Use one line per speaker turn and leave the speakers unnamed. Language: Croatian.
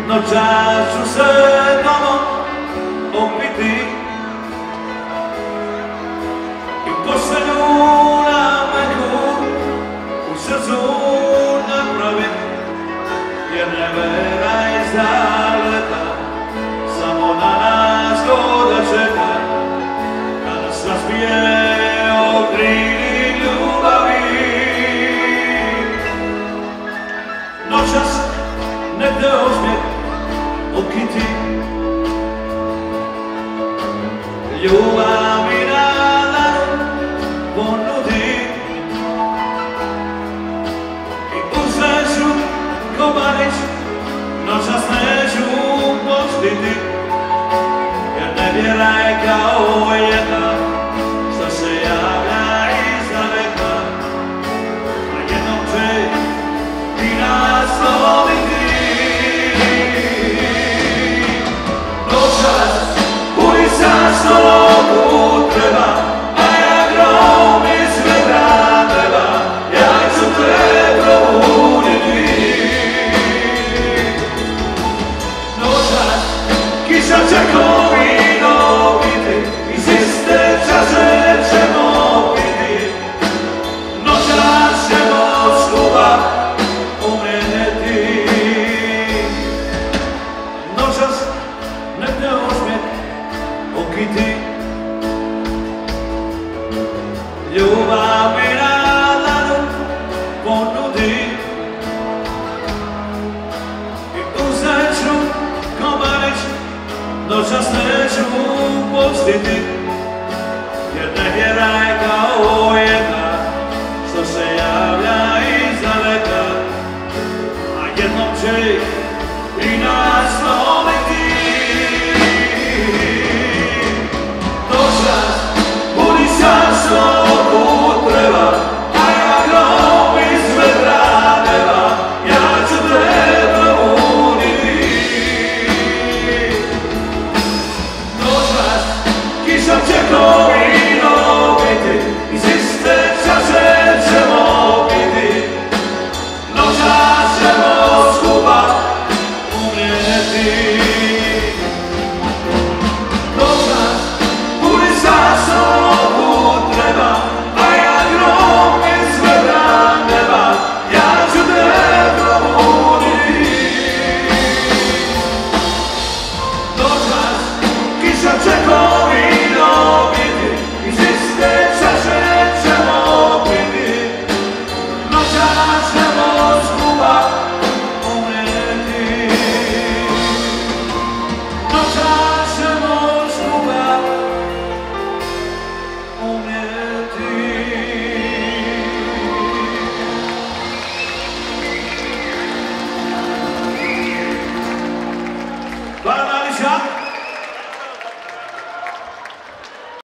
noćas ću se tobom opiti i pošalju na meku u srcu napravim, jer ne vera iz daleka samo na nas goda čeka, kad nas razbije okrili ljubavi. Noćas nek te osmijeh okiti, ljubav mi na dlanu ponudi i uzet ću kobanić, noćas neću postiti, jer nevjera je kao jedna što se javlja iz daleka, a jednom će i nas loviti. Noćas ulica što lopu treba, a ja grom iz vedra neba, ja ću te probuditi. Noćas kiša će ko vino piti, iz iste čaše ćemo piti, noćas ćemo skupa umrijeti. Noćas nek te osmijeh okiti, ljubav mi na dlanu ponudi i uzet ću kobanić, noćas neću postiti, jer nevjera je kao jedna što se javlja iz daleka, a jednom će i nas